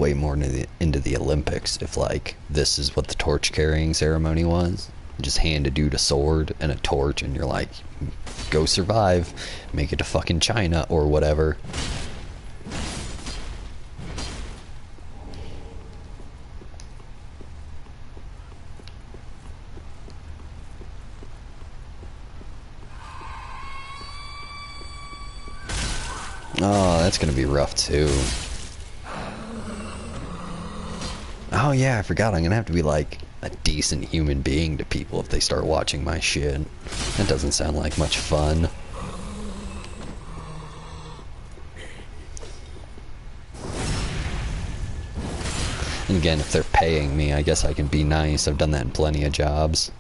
way more into the Olympics if, like, this is what the torch carrying ceremony was. You just hand a dude a sword and a torch and you're like, go survive, make it to fucking China or whatever. Oh, that's gonna be rough too. Oh yeah, I forgot, I'm gonna have to be like a decent human being to people if they start watching my shit. That doesn't sound like much fun. And again, if they're paying me, I guess I can be nice. I've done that in plenty of jobs.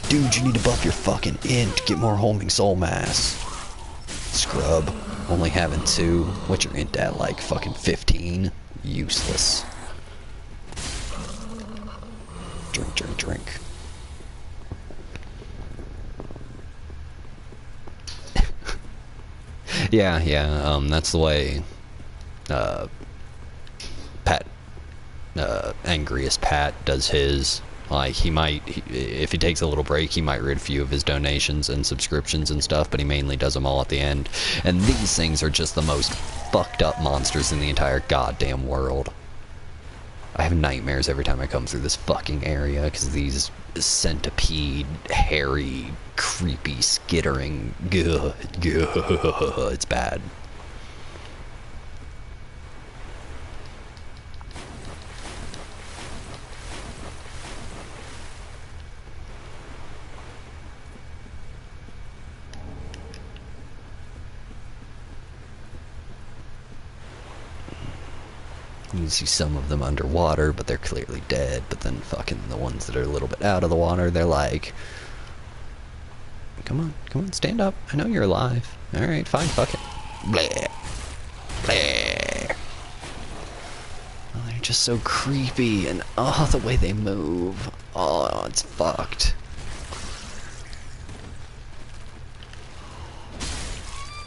Dude, you need to buff your fucking int, get more homing soul mass. Scrub. Only having 2. What's your int at, like fucking 15? Useless. Drink, drink, drink. Yeah, that's the way Pat, Angriest Pat does his. Like, he might, if he takes a little break, he might read a few of his donations and subscriptions and stuff, but he mainly does them all at the end. And these things are just the most fucked up monsters in the entire goddamn world. I have nightmares every time I come through this fucking area, because these centipede, hairy, creepy, skittering, it's bad. You can see some of them underwater, but they're clearly dead. But then fucking the ones that are a little bit out of the water, they're like, come on, stand up. I know you're alive. Alright, fine, fuck it. Bleh. Bleh. Oh, they're just so creepy, and oh, the way they move. Oh, it's fucked.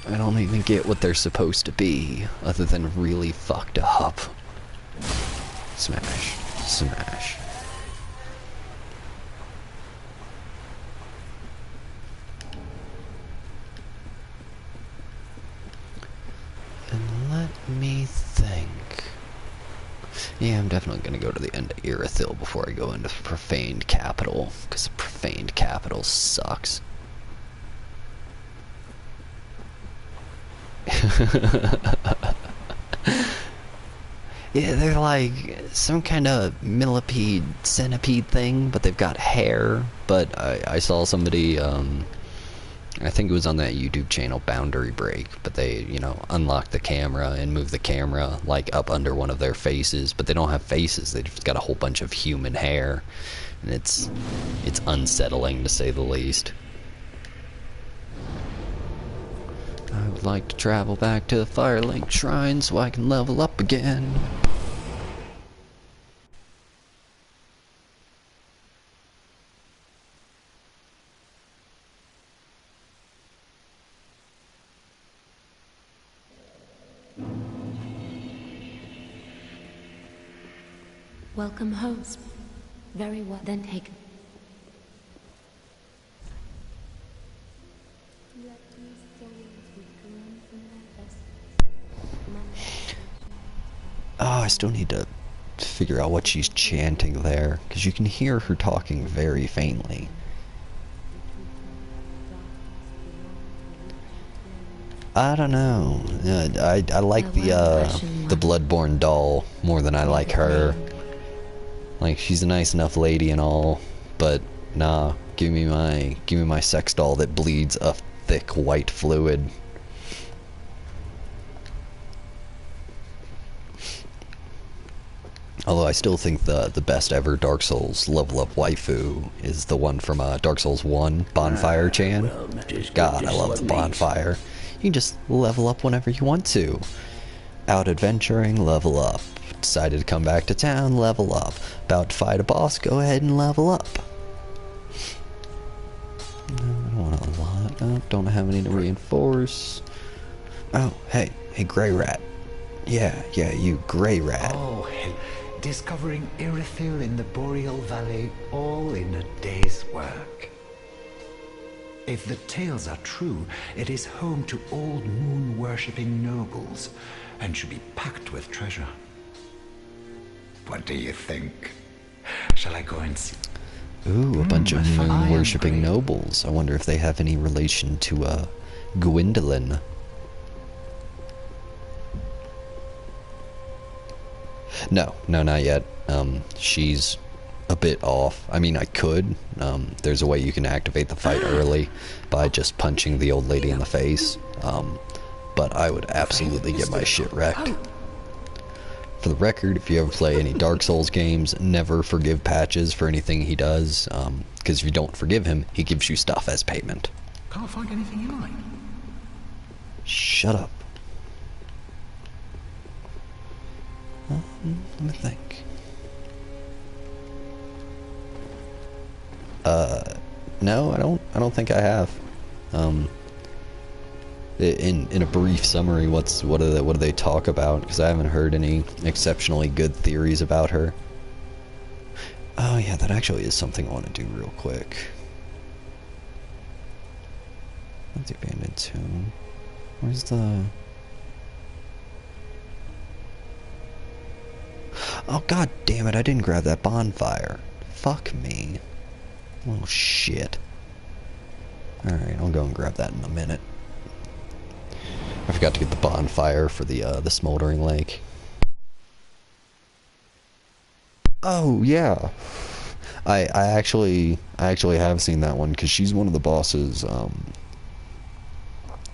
I don't even get what they're supposed to be, other than really fucked up. Smash. Smash. And let me think. Yeah, I'm definitely gonna go to the end of Irithyll before I go into Profaned Capital, because Profaned Capital sucks. Yeah, they're like some kind of millipede, centipede thing, but they've got hair. But I saw somebody, I think it was on that YouTube channel, Boundary Break, but they, you know, unlock the camera and move the camera, like, up under one of their faces, but they don't have faces, they've just got a whole bunch of human hair, and it's unsettling, to say the least. I would like to travel back to the Firelink Shrine so I can level up again. Welcome, host. Very well, then take. Oh, I still need to figure out what she's chanting there, because you can hear her talking very faintly. I don't know. I like the Bloodborne doll more than I like her. Like, she's a nice enough lady and all, but nah, give me my sex doll that bleeds a thick white fluid. Although I still think the best ever Dark Souls level up waifu is the one from Dark Souls 1, Bonfire Chan. Well, God, I love the bonfire. You can just level up whenever you want to. Out adventuring, level up. Decided to come back to town, level up. About to fight a boss, go ahead and level up. No, I don't want a lot. Oh, don't have any to reinforce. Oh, hey, Grey Rat. Yeah, you grey rat. Oh, discovering Irithyll in the Boreal Valley, all in a day's work. If the tales are true, it is home to old moon-worshipping nobles, and should be packed with treasure. What do you think? Shall I go and see? Ooh, a bunch of moon-worshipping Iron nobles. I wonder if they have any relation to, Gwendolyn. No, not yet. She's a bit off. I mean, I could. There's a way you can activate the fight early by just punching the old lady in the face. But I would absolutely get my shit wrecked. For the record, if you ever play any Dark Souls games, never forgive Patches for anything he does, because if you don't forgive him, he gives you stuff as payment. Can't find anything you like. Shut up. Let me think. No, I don't think I have. In a brief summary, what do they talk about? Because I haven't heard any exceptionally good theories about her. Oh yeah, that actually is something I want to do real quick. What's the abandoned tomb? Where's the... Oh god damn it, I didn't grab that bonfire. Fuck me. Oh shit. Alright, I'll go and grab that in a minute. I forgot to get the bonfire for the smoldering lake. Oh yeah. I actually have seen that one, because she's one of the bosses,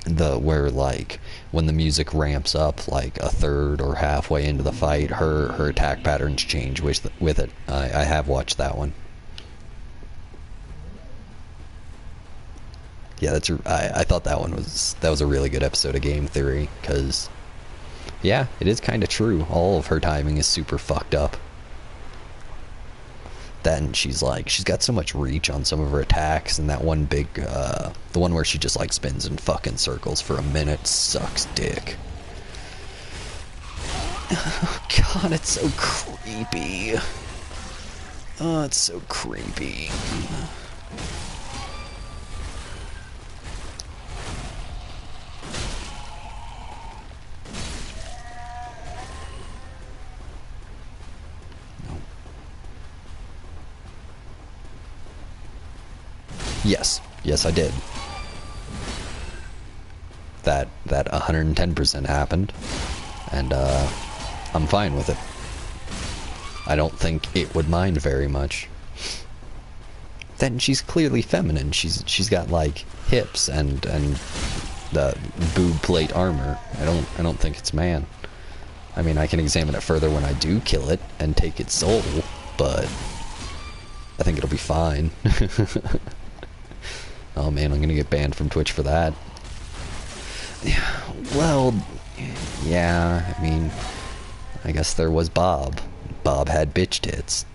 where like when the music ramps up like a third or halfway into the fight, her attack patterns change with it. I have watched that one. Yeah, I thought that was a really good episode of Game Theory, because yeah, it is kind of true. All of her timing is super fucked up. Then she's got so much reach on some of her attacks, and that one big, the one where she just like spins in fucking circles for a minute sucks dick. Oh god, it's so creepy. Oh, it's so creepy. Yes, I did. That 110% happened, and I'm fine with it. I don't think it would mind very much. Then she's clearly feminine. She's got like hips and the boob plate armor. I don't think it's man. I mean, I can examine it further when I do kill it and take its soul, but I think it'll be fine. Oh man, I'm gonna get banned from Twitch for that. Well, yeah, I mean, I guess there was Bob. Bob had bitch tits.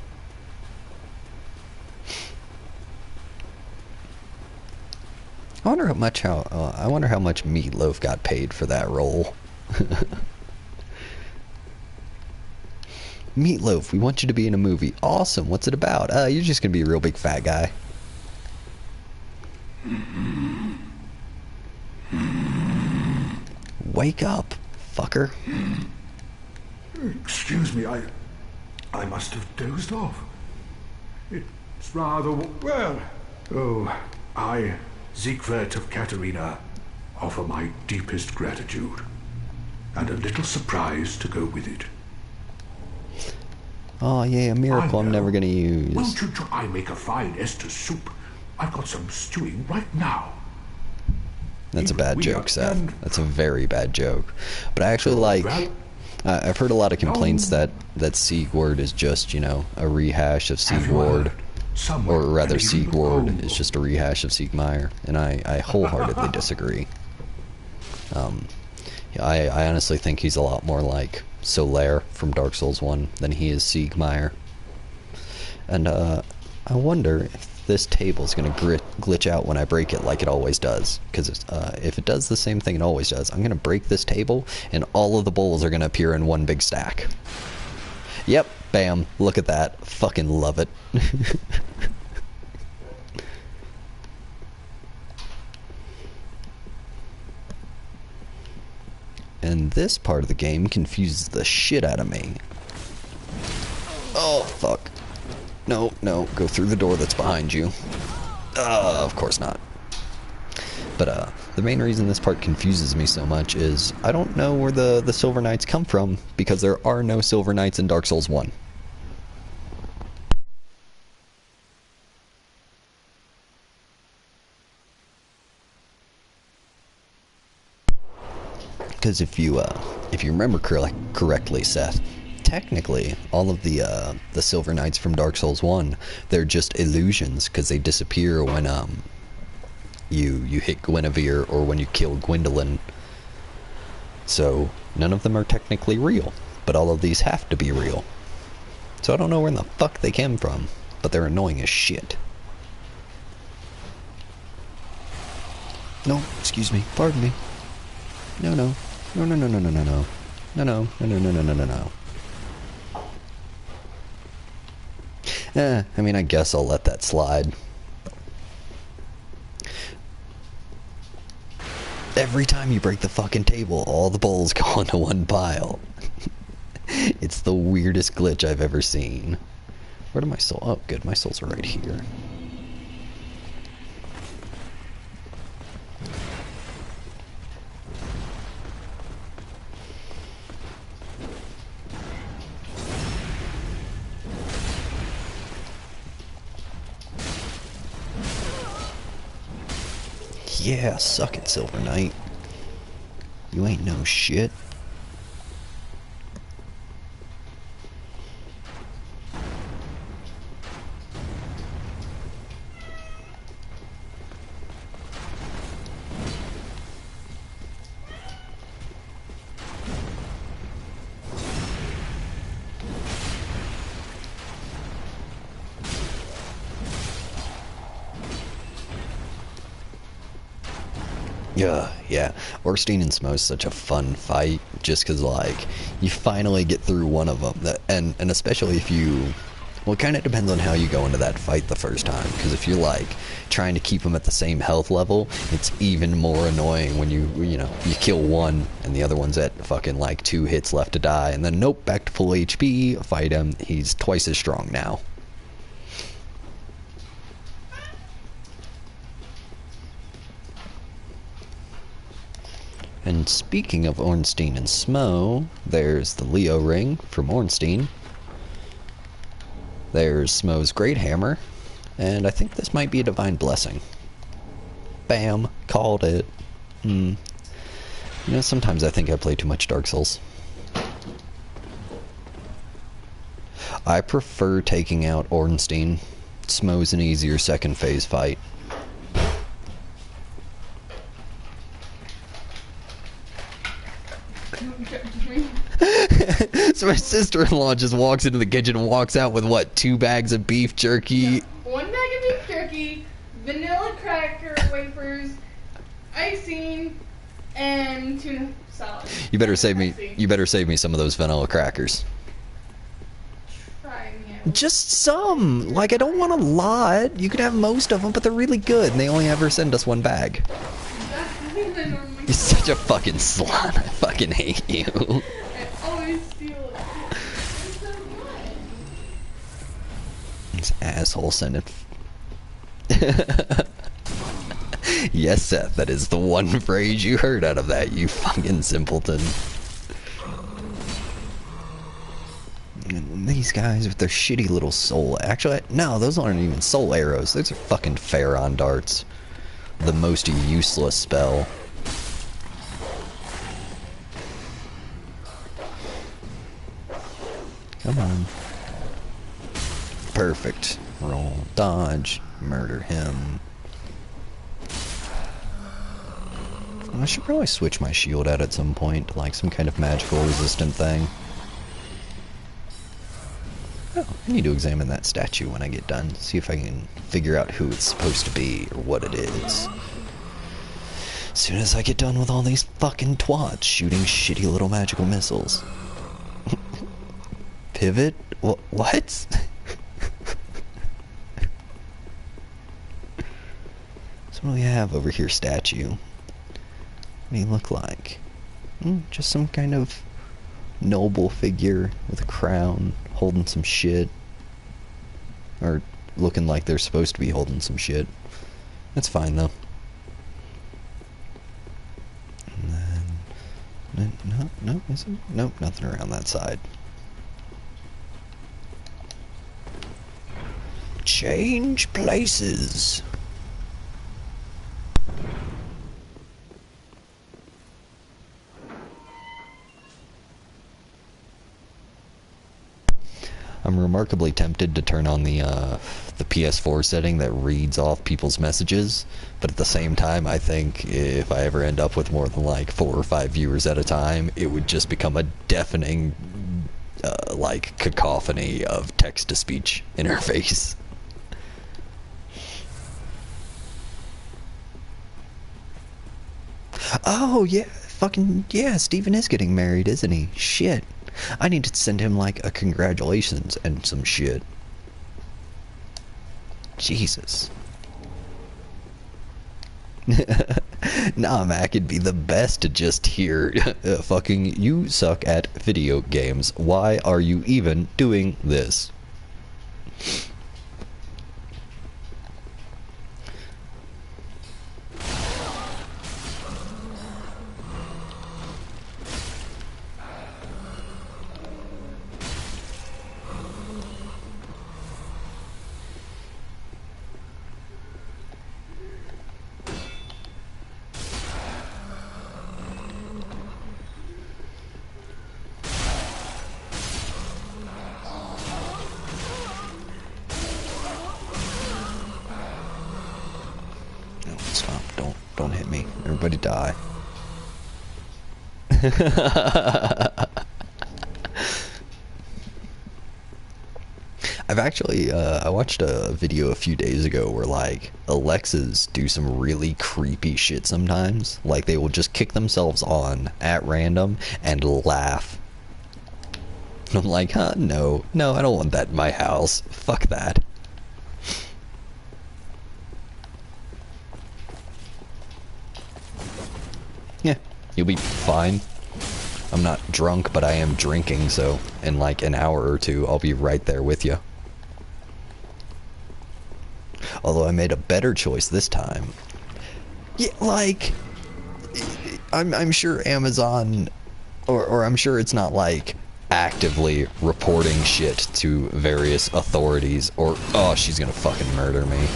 I wonder how much Meatloaf got paid for that role. Meatloaf, we want you to be in a movie. Awesome, what's it about? You're just gonna be a real big fat guy. Wake up, fucker. Excuse me, I must have dozed off. It's rather... well... Oh, I, Siegward of Katarina, offer my deepest gratitude. And a little surprise to go with it. Oh yeah, a miracle I'm never gonna use. Won't you try make a fine Esther soup? I've got some stewing right now. That's a bad joke, Seth. That's a very bad joke. But I actually like... I've heard a lot of complaints that Siegward is just, you know, a rehash of Siegward. Or rather, Siegward is just a rehash of Siegmeyer. And I wholeheartedly disagree. I honestly think he's a lot more like Solaire from Dark Souls 1 than he is Siegmeyer. And I wonder if this table's gonna glitch out when I break it like it always does. Because if it does the same thing it always does, I'm gonna break this table and all of the bowls are gonna appear in one big stack. Yep, bam, look at that. Fucking love it. And this part of the game confuses the shit out of me. Oh, fuck. No, no, go through the door that's behind you. Of course not. But, the main reason this part confuses me so much is I don't know where the Silver Knights come from, because there are no Silver Knights in Dark Souls 1. Because if you remember correctly, Seth, technically all of the Silver Knights from Dark Souls 1, they're just illusions because they disappear when you hit Guinevere or when you kill Gwendolyn. So none of them are technically real, but all of these have to be real. So I don't know where in the fuck they came from, but they're annoying as shit. No, excuse me, pardon me. No, no. No, no, no, no, no, no, no. No, no, no, no, no, no, no, no, no. I mean, I guess I'll let that slide. Every time you break the fucking table, all the bowls go into one pile. It's the weirdest glitch I've ever seen. Where do my soul? Oh, good, my souls are right here. Yeah, suck it, Silver Knight. You ain't no shit. Yeah, Ornstein and Smough is such a fun fight, just because, like, you finally get through one of them, and especially if you, well, it kind of depends on how you go into that fight the first time, because if you're, like, trying to keep them at the same health level, it's even more annoying when you kill one, and the other one's at fucking, like, 2 hits left to die, and then, nope, back to full HP, fight him, he's twice as strong now. And speaking of Ornstein and Smough, there's the Leo ring from Ornstein. There's Smough's Great Hammer, and I think this might be a Divine Blessing. Bam, called it. You know, sometimes I think I play too much Dark Souls. I prefer taking out Ornstein. Smough's an easier second phase fight. So my sister-in-law just walks into the kitchen and walks out with, what, 2 bags of beef jerky? Yeah. 1 bag of beef jerky, vanilla cracker wafers, icing, and tuna salad. You better save me some of those vanilla crackers. Try me out. Just some. Like, I don't want a lot. You could have most of them, but they're really good, and they only ever send us 1 bag. You're such a fucking slut. I fucking hate you. I always steal it. It's so good. This asshole sent it. Yes, Seth, that is the one phrase you heard out of that, you fucking simpleton. And these guys with their shitty little soul. Actually, no, those aren't even soul arrows. Those are fucking Pharaon darts. The most useless spell. Come on. Perfect. Roll, dodge, murder him. I should probably switch my shield out at some point to like some kind of magical resistant thing. Oh, I need to examine that statue when I get done. See if I can figure out who it's supposed to be or what it is. As soon as I get done with all these fucking twats shooting shitty little magical missiles. Pivot? What? So what do we have over here, statue? What do you look like? Just some kind of noble figure with a crown, holding some shit. Or looking like they're supposed to be holding some shit. That's fine, though. And then... No, isn't? Nope, nothing around that side. Change places. I'm remarkably tempted to turn on the PS4 setting that reads off people's messages, but at the same time, I think if I ever end up with more than like 4 or 5 viewers at a time, it would just become a deafening, like, cacophony of text-to-speech interface. Oh, yeah, fucking, yeah, Steven is getting married, isn't he? Shit. I need to send him, like, a congratulations and some shit. Jesus. Nah, Mac, it'd be the best to just hear, fucking, you suck at video games. Why are you even doing this? Don't hit me. Everybody die. I've actually, I watched a video a few days ago where, like, Alexas do some really creepy shit sometimes. Like, they will just kick themselves on at random and laugh. I'm like, huh, no, I don't want that in my house. Fuck that. Yeah, you'll be fine. I'm not drunk, but I am drinking, so in like an hour or two, I'll be right there with you. Although I made a better choice this time. Yeah, like, I'm sure Amazon, or I'm sure it's not like actively reporting shit to various authorities, or, oh, she's gonna fucking murder me.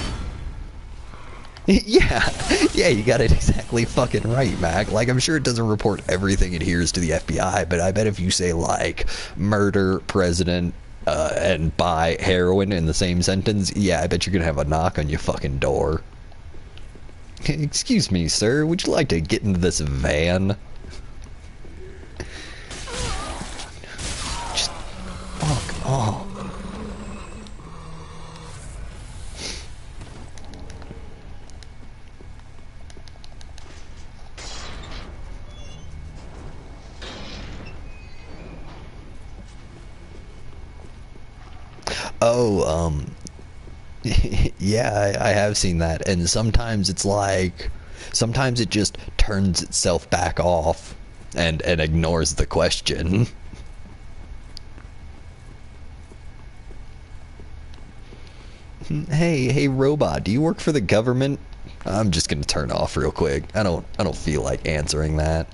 Yeah, you got it exactly fucking right, Mac. Like, I'm sure it doesn't report everything it hears to the FBI, but I bet if you say, like, murder, president, and buy heroin in the same sentence, yeah, I bet you're gonna have a knock on your fucking door. Excuse me, sir, would you like to get into this van? Just fuck off. Oh, yeah, I have seen that, and sometimes it's like, sometimes it just turns itself back off and ignores the question. Hey robot, do you work for the government? I'm just gonna turn off real quick. I don't feel like answering that.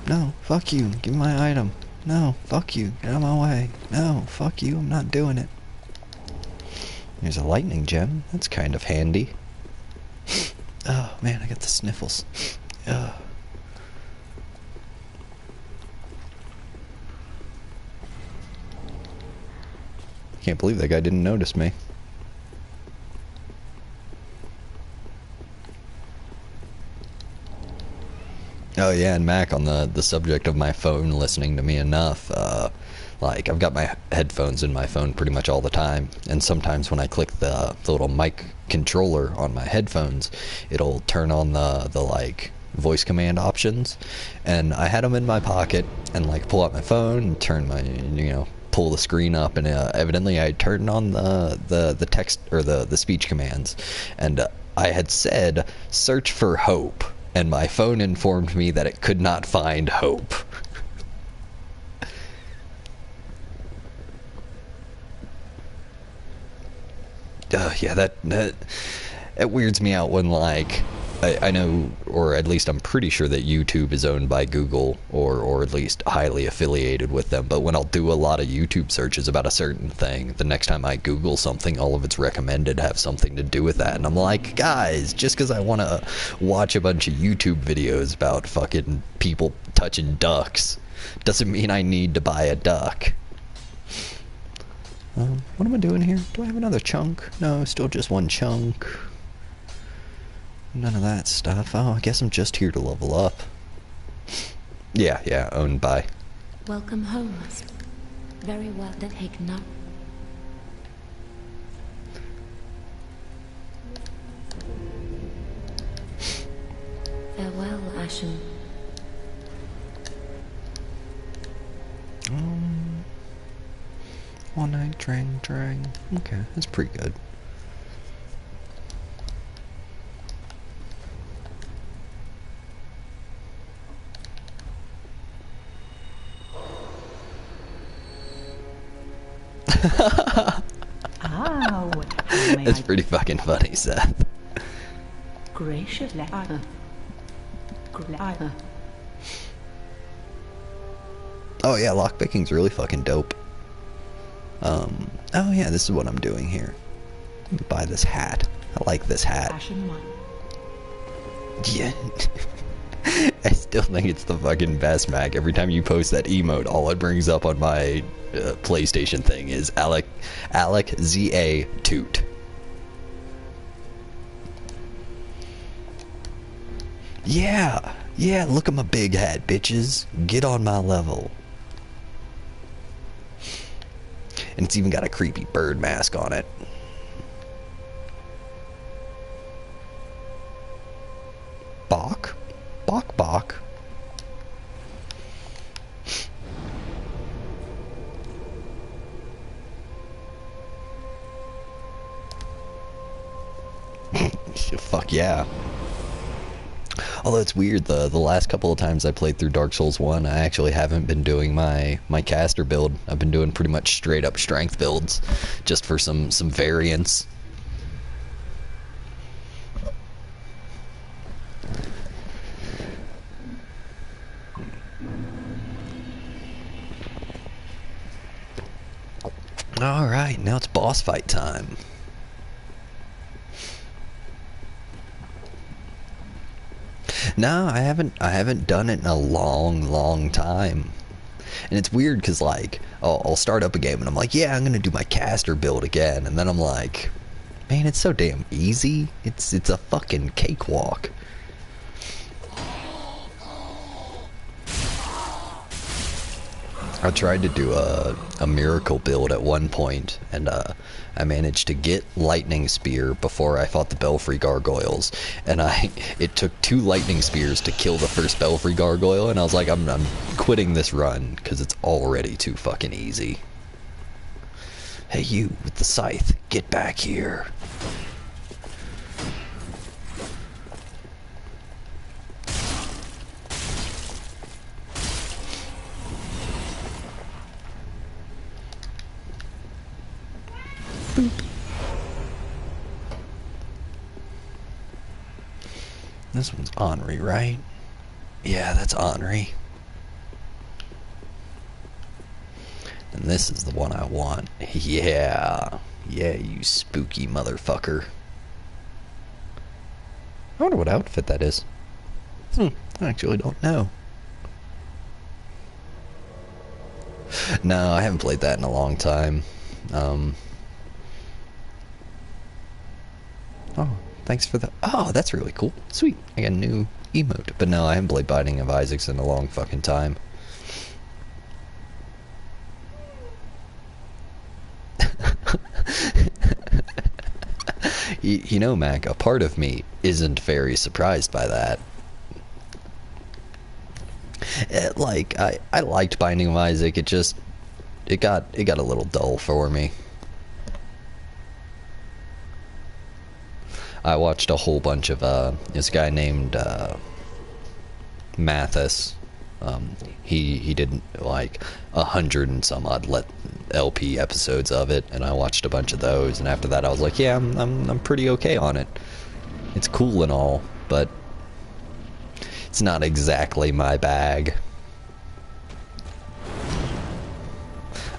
No, fuck you, give me my item. No, fuck you, get out of my way. No, fuck you, I'm not doing it. There's a lightning gem, that's kind of handy. Oh man, I got the sniffles. Ugh. Can't believe that guy didn't notice me. Oh yeah, and Mac, on the subject of my phone listening to me enough, like I've got my headphones in my phone pretty much all the time, and sometimes when I click the little mic controller on my headphones, it'll turn on the like voice command options, and I had them in my pocket and like pull out my phone and turn my, you know, pull the screen up, and evidently I turned on the text or the speech commands, and I had said search for hope, and my phone informed me that it could not find hope. Yeah, that weirds me out when, like, I know, or at least I'm pretty sure that YouTube is owned by Google, or at least highly affiliated with them, but when I'll do a lot of YouTube searches about a certain thing, the next time I Google something, all of its recommended have something to do with that, and I'm like, guys, just because I want to watch a bunch of YouTube videos about fucking people touching ducks doesn't mean I need to buy a duck. What am I doing here? Do I have another chunk? No, still just one chunk. None of that stuff. Oh, I guess I'm just here to level up. Yeah, owned by. Welcome home, Master. Very well taken up. Farewell, Ashen. One night drang. Okay, that's pretty good. That's pretty fucking funny, Seth. Oh yeah, lockpicking's really fucking dope. Oh yeah, this is what I'm doing here. Let me buy this hat. I like this hat. Yeah. I still think it's the fucking best, Mac. Every time you post that emote, all it brings up on my PlayStation thing is Alec ZA Toot. Yeah, look at my big hat, bitches. Get on my level. And it's even got a creepy bird mask on it. Bok? Bok. Fuck yeah. Although it's weird, the last couple of times I played through Dark Souls 1, I actually haven't been doing my caster build. I've been doing pretty much straight up strength builds, just for some variance. Alright, now it's boss fight time. No, I haven't done it in a long time. And it's weird because, like, I'll start up a game and I'm like, yeah, I'm gonna do my caster build again, and then I'm like, man, it's so damn easy. It's a fucking cakewalk. I tried to do a miracle build at one point, and I managed to get Lightning Spear before I fought the Belfry Gargoyles, and it took 2 Lightning Spears to kill the first Belfry Gargoyle, and I was like, I'm quitting this run, because it's already too fucking easy. Hey you, with the scythe, get back here. Boop. This one's Henri, right? Yeah, that's Henri. And this is the one I want. Yeah, you spooky motherfucker. I wonder what outfit that is. I actually don't know. No, I haven't played that in a long time. Oh, thanks for the... Oh, that's really cool. Sweet. I got a new emote. But no, I haven't played Binding of Isaac in a long fucking time. You know, Mac, a part of me isn't very surprised by that. Like, I liked Binding of Isaac, it got a little dull for me. I watched a whole bunch of, this guy named, Mathis. He did like 100 and some odd LP episodes of it, and I watched a bunch of those, and after that I was like, yeah, I'm pretty okay on it. It's cool and all, but it's not exactly my bag.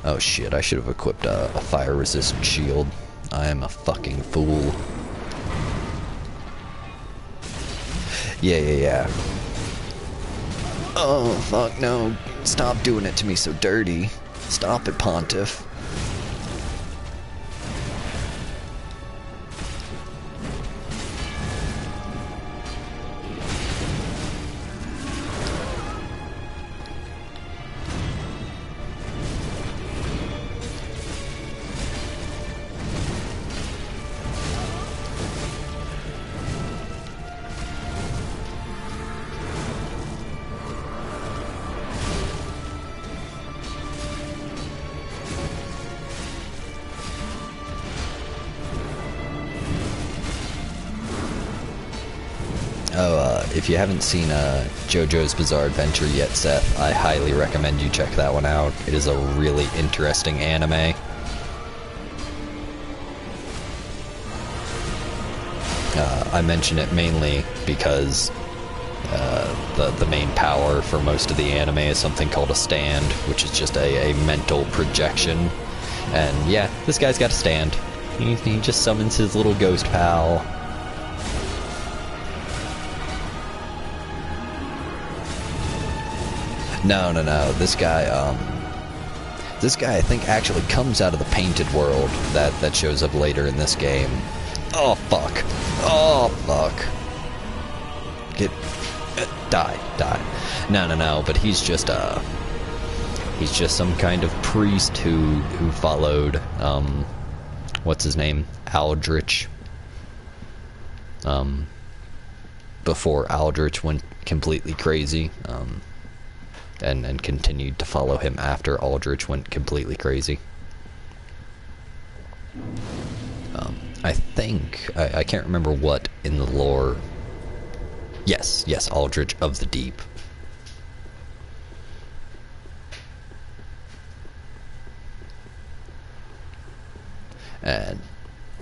Oh shit, I should have equipped a fire-resistant shield. I am a fucking fool. Yeah. Oh, fuck no. Stop doing it to me so dirty. Stop it, Pontiff. If you haven't seen JoJo's Bizarre Adventure yet, Seth, I highly recommend you check that one out. It is a really interesting anime. I mention it mainly because the main power for most of the anime is something called a stand, which is just a mental projection. And yeah, this guy's got a stand. He just summons his little ghost pal. No. This guy I think actually comes out of the painted world that shows up later in this game. Oh fuck. Die. No, but he's just some kind of priest who followed what's his name? Aldrich. Before Aldrich went completely crazy. And continued to follow him after Aldrich went completely crazy. I think, I can't remember what in the lore. Yes, Aldrich of the Deep. And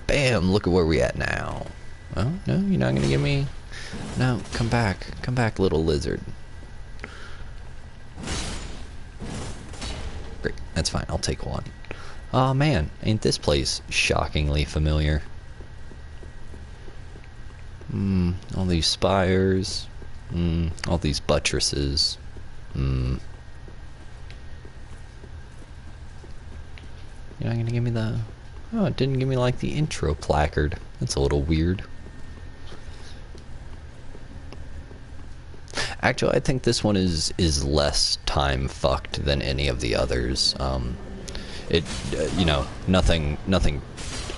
bam, look at where we at now. Oh, no, you're not gonna give me... No, come back, little lizard. Great, that's fine, I'll take one. Aw, man, ain't this place shockingly familiar. All these spires. All these buttresses. You're not gonna give me the... Oh, it didn't give me, like, the intro placard. That's a little weird. Actually, I think this one is less time fucked than any of the others. You know, nothing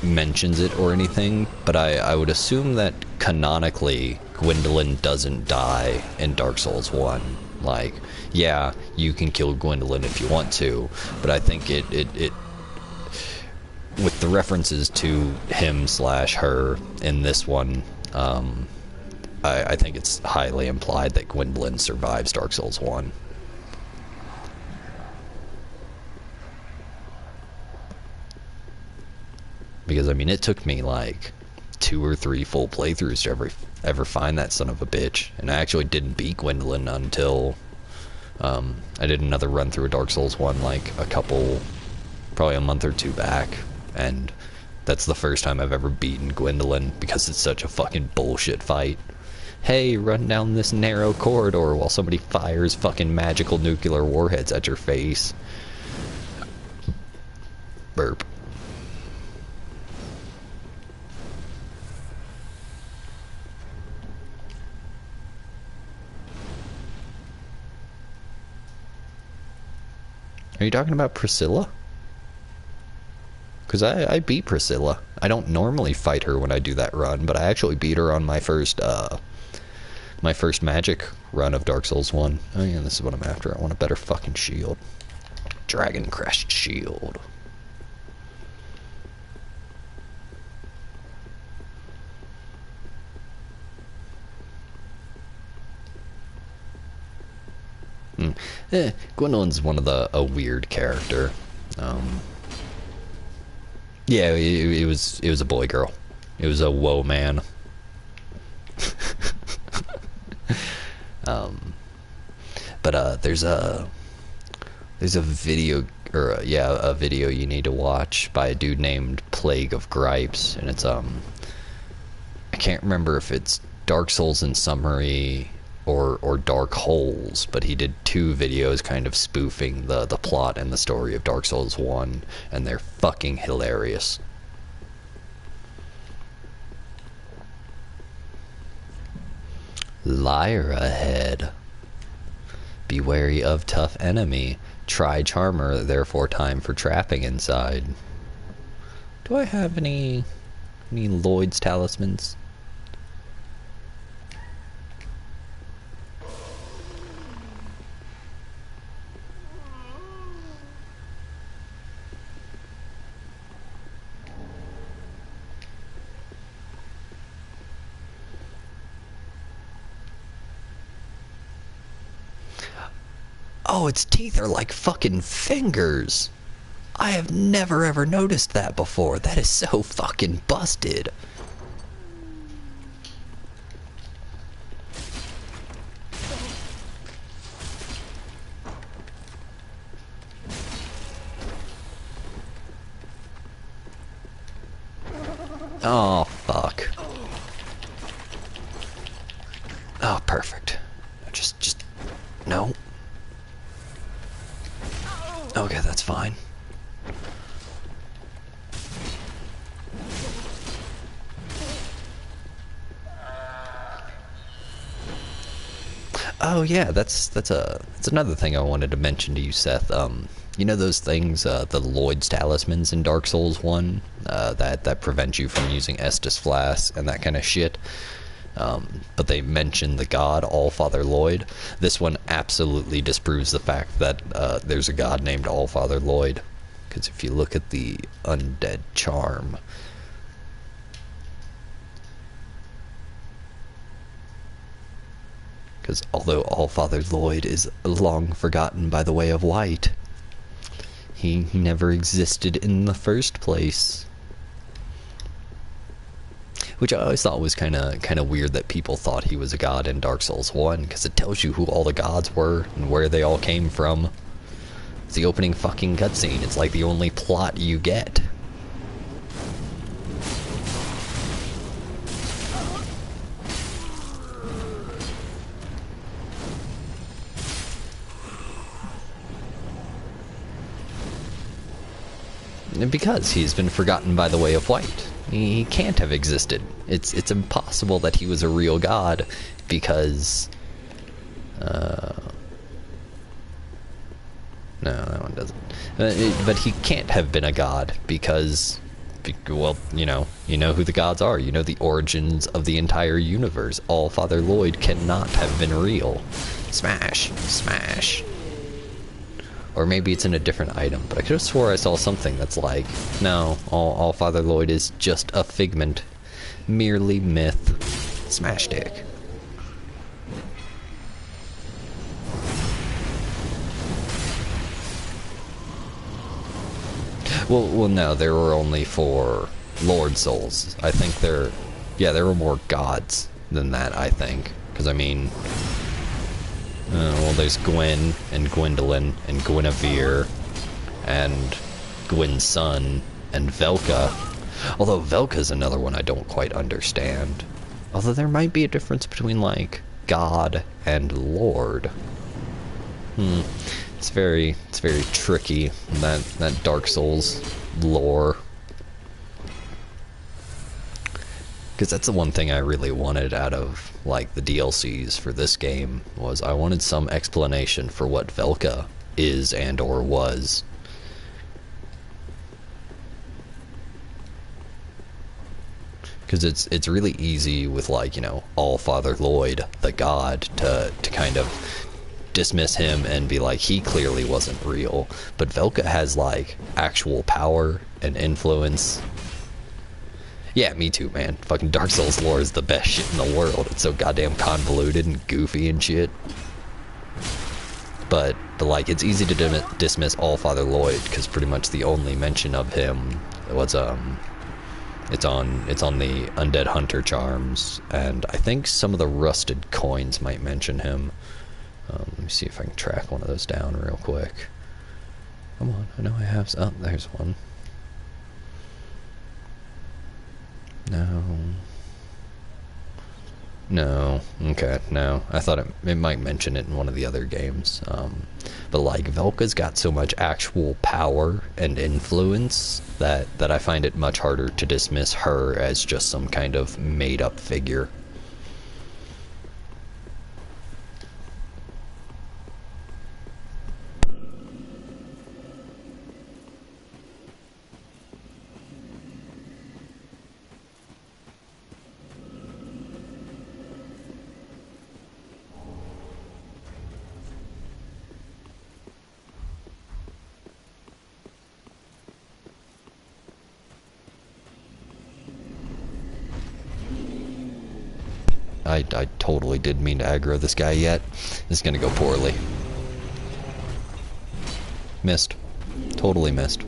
mentions it or anything, but I would assume that canonically Gwendolyn doesn't die in Dark Souls 1. Like, yeah, you can kill Gwendolyn if you want to, but I think it with the references to him/her in this one, I think it's highly implied that Gwendolyn survives Dark Souls 1. Because, I mean, it took me, like, 2 or 3 full playthroughs to ever find that son of a bitch. And I actually didn't beat Gwendolyn until I did another run through Dark Souls 1, like, probably a month or 2 back. And that's the first time I've ever beaten Gwendolyn, because it's such a fucking bullshit fight. Hey, run down this narrow corridor while somebody fires fucking magical nuclear warheads at your face. Burp. Are you talking about Priscilla? Because I beat Priscilla. I don't normally fight her when I do that run, but I actually beat her on my first magic run of Dark Souls 1. Oh yeah, this is what I'm after. I want a better fucking shield. Dragon Crest shield. Gwendolyn's one of a weird character. Yeah, it was a boy girl. It was a woe man. But there's a video, or a video you need to watch by a dude named Plague of Gripes, and it's I can't remember if it's Dark Souls in summary or Dark Holes, but he did 2 videos kind of spoofing the plot and the story of Dark Souls 1, and they're fucking hilarious. Lyra head. Be wary of tough enemy. Try Charmer, therefore time for trapping inside. Do I have any Lloyd's talismans? Oh, its teeth are like fucking fingers. I have never ever noticed that before. That is so fucking busted. Oh, fuck. Oh, perfect. Just, no. Okay, that's fine. Oh yeah, that's another thing I wanted to mention to you, Seth. You know those things, the Lloyd's talismans in Dark Souls 1, that prevent you from using Estus Flask and that kind of shit. But they mention the god Allfather Lloyd. This one absolutely disproves the fact that there's a god named Allfather Lloyd. Because if you look at the Undead Charm, because although Allfather Lloyd is long forgotten by the way of white, he never existed in the first place. Which I always thought was kind of weird that people thought he was a god in Dark Souls 1, because it tells you who all the gods were and where they all came from. It's the opening fucking cutscene. It's like the only plot you get. Because he's been forgotten by the way of white. He can't have existed. It's impossible that he was a real god, because no, that one doesn't. But he can't have been a god because, well, you know who the gods are. You know the origins of the entire universe. Allfather Lloyd cannot have been real. Smash, smash. Or maybe it's in a different item, but I could have swore I saw something that's like, no, Allfather Lloyd is just a figment, merely myth. Smash dick. Well, no, there were only 4 Lord Souls. I think there were more gods than that, I think. Because, I mean, well, there's Gwen, and Gwendolyn, and Guinevere, and Gwyn's son, and Velka. Although Velka's another one I don't quite understand. Although there might be a difference between, like, God and Lord. It's very tricky, that Dark Souls lore. Because that's the one thing I really wanted out of, like, the DLCs for this game, was I wanted some explanation for what Velka is and or was. Because it's really easy with, like, you know, All-Father Lloyd, the god, to kind of dismiss him and be like, he clearly wasn't real. But Velka has, like, actual power and influence. Yeah, me too, man. Fucking Dark Souls lore is the best shit in the world. It's so goddamn convoluted and goofy and shit. But like, it's easy to dismiss All-Father Lloyd, because pretty much the only mention of him was, it's on the Undead Hunter charms, and I think some of the rusted coins might mention him. Let me see if I can track one of those down real quick. Come on, I know I have. Oh, there's one. No. Okay, no. I thought it might mention it in one of the other games. But like, Velka's got so much actual power and influence that I find it much harder to dismiss her as just some kind of made-up figure. I totally didn't mean to aggro this guy yet. This is gonna go poorly. Missed. Totally missed.